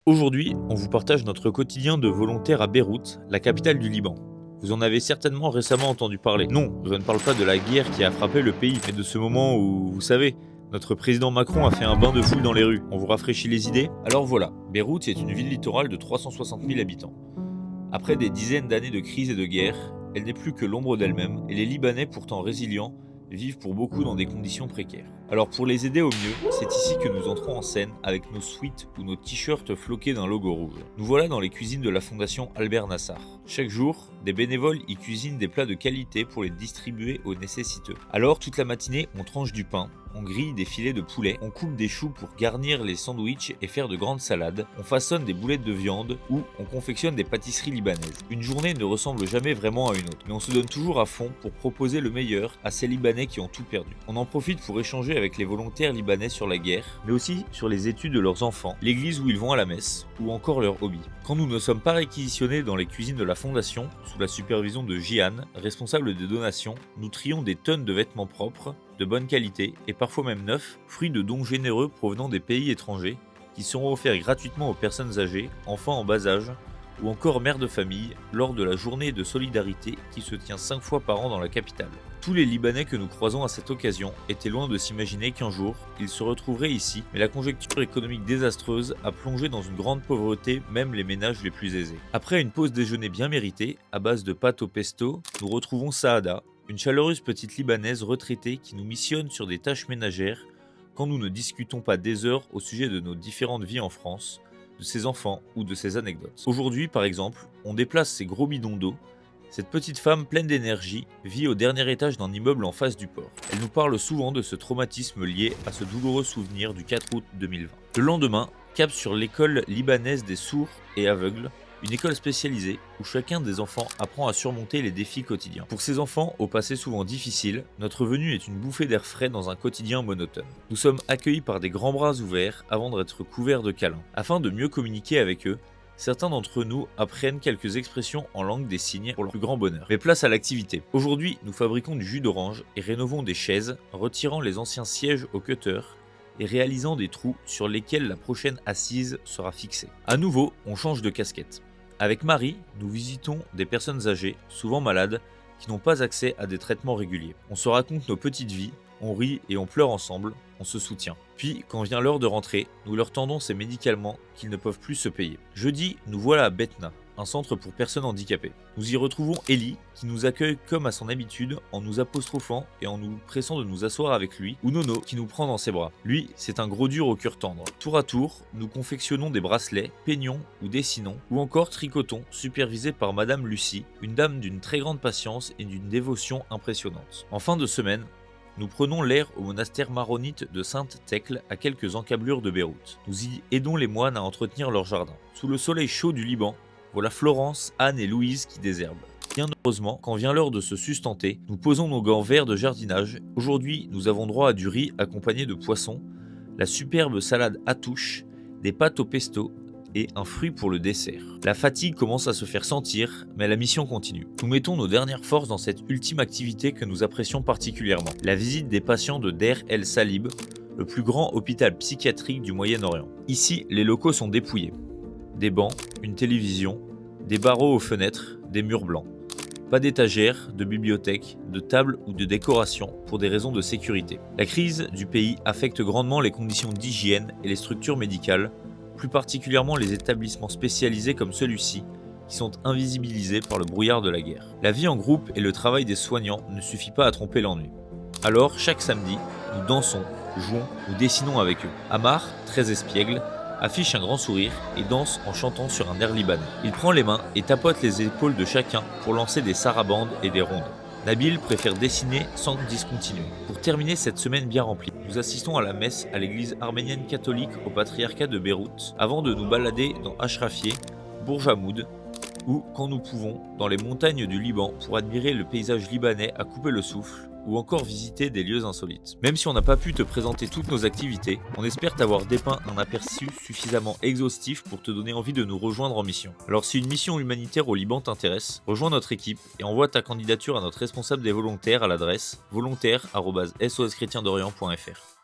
Aujourd'hui, on vous partage notre quotidien de volontaire à Beyrouth, la capitale du Liban. Vous en avez certainement récemment entendu parler. Non, je ne parle pas de la guerre qui a frappé le pays, mais de ce moment où, vous savez, notre président Macron a fait un bain de foule dans les rues. On vous rafraîchit les idées? Alors voilà, Beyrouth est une ville littorale de 360 000 habitants. Après des dizaines d'années de crise et de guerre, elle n'est plus que l'ombre d'elle-même, et les Libanais, pourtant résilients, vivent pour beaucoup dans des conditions précaires. Alors pour les aider au mieux, c'est ici que nous entrons en scène avec nos sweats ou nos t-shirts floqués d'un logo rouge. Nous voilà dans les cuisines de la fondation Albert Nassar. Chaque jour, des bénévoles y cuisinent des plats de qualité pour les distribuer aux nécessiteux. Alors toute la matinée, on tranche du pain, on grille des filets de poulet, on coupe des choux pour garnir les sandwichs et faire de grandes salades, on façonne des boulettes de viande ou on confectionne des pâtisseries libanaises. Une journée ne ressemble jamais vraiment à une autre, mais on se donne toujours à fond pour proposer le meilleur à ces Libanais qui ont tout perdu. On en profite pour échanger avec les volontaires libanais sur la guerre, mais aussi sur les études de leurs enfants, l'église où ils vont à la messe, ou encore leurs hobbies. Quand nous ne sommes pas réquisitionnés dans les cuisines de la fondation, sous la supervision de Jihan, responsable des donations, nous trions des tonnes de vêtements propres, de bonne qualité et parfois même neufs, fruits de dons généreux provenant des pays étrangers, qui seront offerts gratuitement aux personnes âgées, enfants en bas âge, ou encore mères de famille, lors de la journée de solidarité qui se tient 5 fois par an dans la capitale. Tous les Libanais que nous croisons à cette occasion étaient loin de s'imaginer qu'un jour, ils se retrouveraient ici, mais la conjoncture économique désastreuse a plongé dans une grande pauvreté même les ménages les plus aisés. Après une pause déjeuner bien méritée, à base de pâtes au pesto, nous retrouvons Saada, une chaleureuse petite Libanaise retraitée qui nous missionne sur des tâches ménagères quand nous ne discutons pas des heures au sujet de nos différentes vies en France, de ses enfants ou de ses anecdotes. Aujourd'hui, par exemple, on déplace ces gros bidons d'eau. Cette petite femme pleine d'énergie vit au dernier étage d'un immeuble en face du port. Elle nous parle souvent de ce traumatisme lié à ce douloureux souvenir du 4 août 2020. Le lendemain, cap sur l'école libanaise des sourds et aveugles, une école spécialisée où chacun des enfants apprend à surmonter les défis quotidiens. Pour ces enfants, au passé souvent difficile, notre venue est une bouffée d'air frais dans un quotidien monotone. Nous sommes accueillis par des grands bras ouverts avant d'être couverts de câlins. Afin de mieux communiquer avec eux, certains d'entre nous apprennent quelques expressions en langue des signes pour leur plus grand bonheur. Mais place à l'activité. Aujourd'hui, nous fabriquons du jus d'orange et rénovons des chaises, retirant les anciens sièges au cutter et réalisant des trous sur lesquels la prochaine assise sera fixée. À nouveau, on change de casquette. Avec Marie, nous visitons des personnes âgées, souvent malades, qui n'ont pas accès à des traitements réguliers. On se raconte nos petites vies, on rit et on pleure ensemble, on se soutient. Puis, quand vient l'heure de rentrer, nous leur tendons ces médicaments qu'ils ne peuvent plus se payer. Jeudi, nous voilà à Betna, un centre pour personnes handicapées. Nous y retrouvons Ellie, qui nous accueille comme à son habitude, en nous apostrophant et en nous pressant de nous asseoir avec lui, ou Nono, qui nous prend dans ses bras. Lui, c'est un gros dur au cœur tendre. Tour à tour, nous confectionnons des bracelets, peignons ou dessinons, ou encore tricotons, supervisés par Madame Lucie, une dame d'une très grande patience et d'une dévotion impressionnante. En fin de semaine, nous prenons l'air au monastère maronite de Sainte-Thècle à quelques encablures de Beyrouth. Nous y aidons les moines à entretenir leur jardin. Sous le soleil chaud du Liban, voilà Florence, Anne et Louise qui désherbent. Bien heureusement, quand vient l'heure de se sustenter, nous posons nos gants verts de jardinage. Aujourd'hui, nous avons droit à du riz accompagné de poissons, la superbe salade à touche, des pâtes au pesto et un fruit pour le dessert. La fatigue commence à se faire sentir, mais la mission continue. Nous mettons nos dernières forces dans cette ultime activité que nous apprécions particulièrement, la visite des patients de Der El Salib, le plus grand hôpital psychiatrique du Moyen-Orient. Ici, les locaux sont dépouillés. Des bancs, une télévision, des barreaux aux fenêtres, des murs blancs. Pas d'étagères, de bibliothèques, de tables ou de décorations pour des raisons de sécurité. La crise du pays affecte grandement les conditions d'hygiène et les structures médicales, plus particulièrement les établissements spécialisés comme celui-ci, qui sont invisibilisés par le brouillard de la guerre. La vie en groupe et le travail des soignants ne suffit pas à tromper l'ennui. Alors, chaque samedi, nous dansons, jouons ou dessinons avec eux. Amar, très espiègle, affiche un grand sourire et danse en chantant sur un air libanais. Il prend les mains et tapote les épaules de chacun pour lancer des sarabandes et des rondes. Nabil préfère dessiner sans discontinuer. Pour terminer cette semaine bien remplie, nous assistons à la messe à l'église arménienne catholique au patriarcat de Beyrouth, avant de nous balader dans Ashrafieh, Bourj Hamoud, ou quand nous pouvons, dans les montagnes du Liban pour admirer le paysage libanais à couper le souffle, ou encore visiter des lieux insolites. Même si on n'a pas pu te présenter toutes nos activités, on espère t'avoir dépeint un aperçu suffisamment exhaustif pour te donner envie de nous rejoindre en mission. Alors si une mission humanitaire au Liban t'intéresse, rejoins notre équipe et envoie ta candidature à notre responsable des volontaires à l'adresse volontaire@soschrétiendorient.fr.